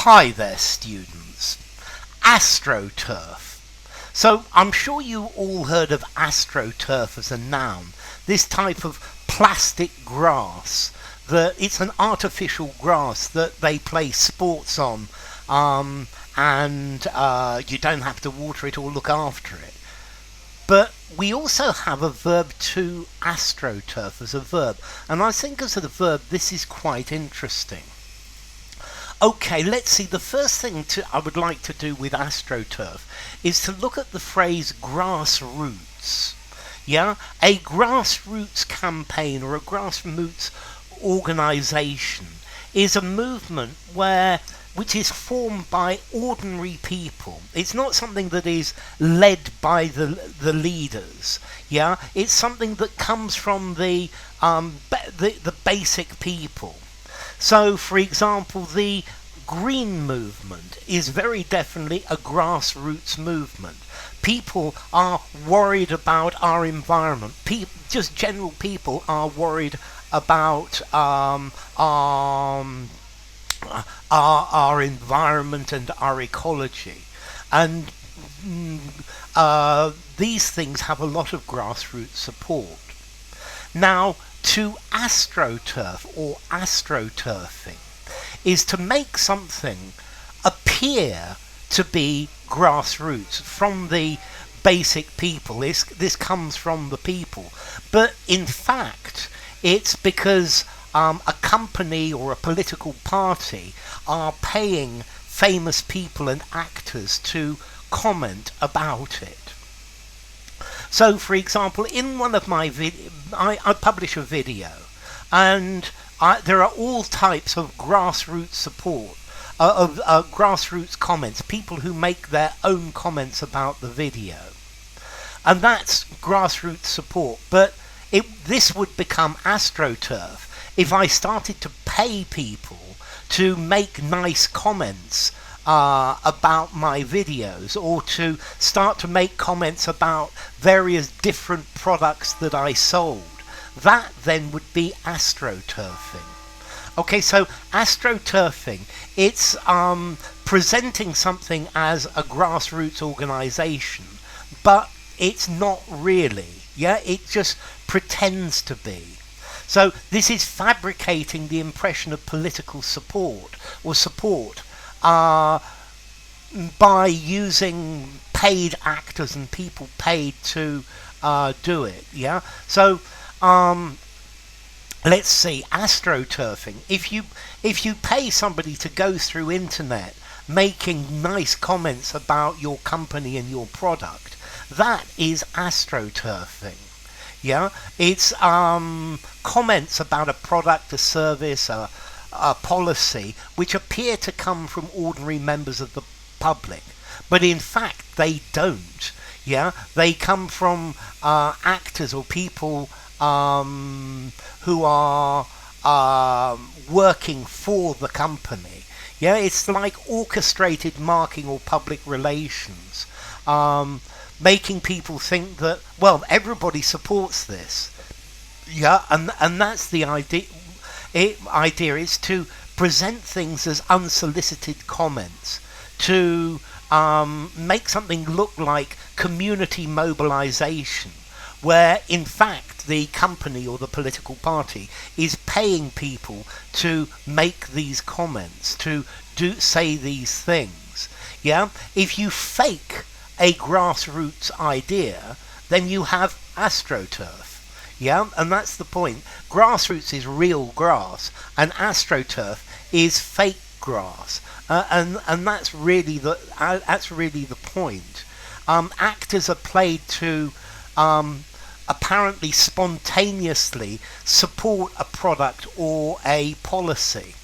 Hi there, students. Astroturf. So I'm sure you all heard of astroturf as a noun. This type of plastic grass, it's an artificial grass that they play sports on, and you don't have to water it or look after it. But we also have a verb to astroturf as a verb, and I think as a verb this is quite interesting. Okay, let's see. The first thing I would like to do with astroturf is to look at the phrase grassroots. Yeah, a grassroots campaign or a grassroots organisation is a movement which is formed by ordinary people. It's not something that is led by the leaders. Yeah, it's something that comes from the basic people. So, for example, the Green movement is very definitely a grassroots movement. People are worried about our environment. Just general people are worried about our environment and our ecology. And these things have a lot of grassroots support. Now, to astroturf or astroturfing is to make something appear to be grassroots from the basic people. This comes from the people, but in fact it's because a company or a political party are paying famous people and actors to comment about it. So, for example, in one of my I publish a video, and there are all types of grassroots support, of grassroots comments, people who make their own comments about the video. And that's grassroots support. But this would become astroturf if I started to pay people to make nice comments about my videos, or to start to make comments about various different products that I sold. That then would be astroturfing. Okay, so astroturfing, it's presenting something as a grassroots organisation, but it's not really. Yeah, it just pretends to be. So this is fabricating the impression of political support or support by using paid actors and people paid to do it. Yeah, so let's see, astroturfing. If you pay somebody to go through internet making nice comments about your company and your product, that is astroturfing. Yeah, it's comments about a product, a service, a policy which appear to come from ordinary members of the public, but in fact they don't. Yeah, they come from actors or people who are working for the company. Yeah, it's like orchestrated marketing or public relations, making people think that, well, everybody supports this. Yeah, and that's the idea. Idea is to present things as unsolicited comments, to make something look like community mobilization, where in fact the company or the political party is paying people to make these comments, to say these things. Yeah, if you fake a grassroots idea, then you have astroturf. Yeah, and that's the point. Grassroots is real grass, and astroturf is fake grass, and that's really the point. Actors are played to apparently spontaneously support a product or a policy.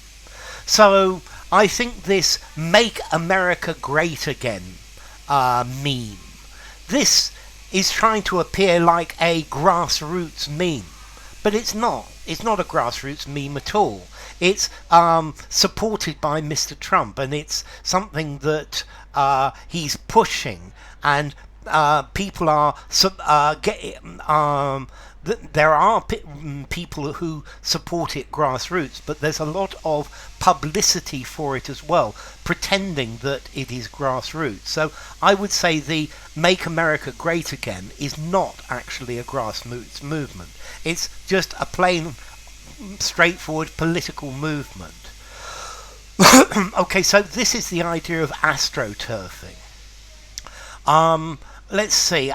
So I think this "Make America Great Again" meme, this is trying to appear like a grassroots meme, but it's not. It's not a grassroots meme at all. It's supported by Mr. Trump, and it's something that he's pushing, and people are there are people who support it grassroots, but there's a lot of publicity for it as well, pretending that it is grassroots. So I would say the Make America Great Again is not actually a grassroots movement. It's just a plain, straightforward political movement. Okay, so this is the idea of astroturfing. Let's see.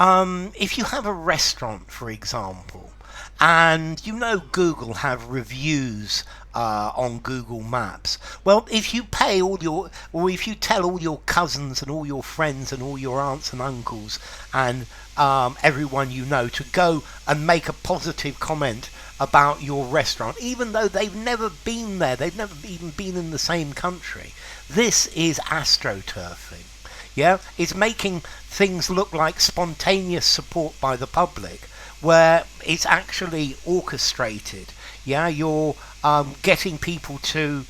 If you have a restaurant, for example, and you know Google have reviews on Google Maps. Well, if you pay all your, or if you tell all your cousins and all your friends and all your aunts and uncles and everyone you know to go and make a positive comment about your restaurant, even though they've never been there, they've never even been in the same country, this is astroturfing. Yeah, it's making things look like spontaneous support by the public, where it's actually orchestrated. Yeah, you're getting people to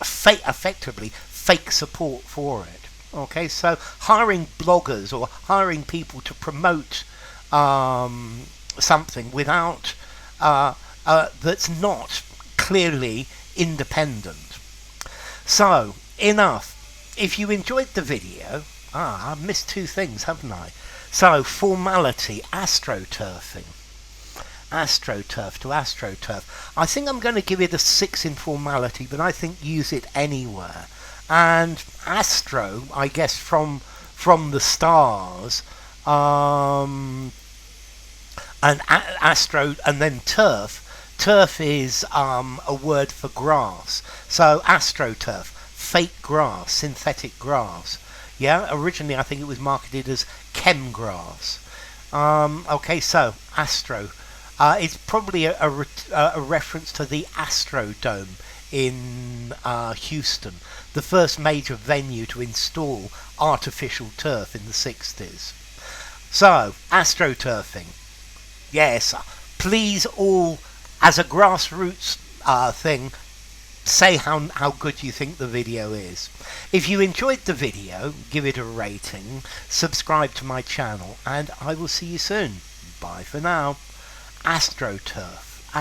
effectively fake support for it. Okay, so hiring bloggers or hiring people to promote something without that's not clearly independent. So enough. If you enjoyed the video, I've missed two things, haven't I? So, formality, astroturfing. Astroturf to astroturf. I think I'm going to give it a 6 in formality, but I think use it anywhere. And astro, I guess from the stars, and astro, and then turf. Turf is a word for grass. So, astroturf. Fake grass, synthetic grass. Yeah, originally I think it was marketed as chem grass. Okay, so astro. It's probably a reference to the Astrodome in Houston, the first major venue to install artificial turf in the 60s. So, astroturfing. Yes, please all, as a grassroots thing, say how good you think the video is. If you enjoyed the video, give it a rating, subscribe to my channel, and I will see you soon. Bye for now. Astroturfing.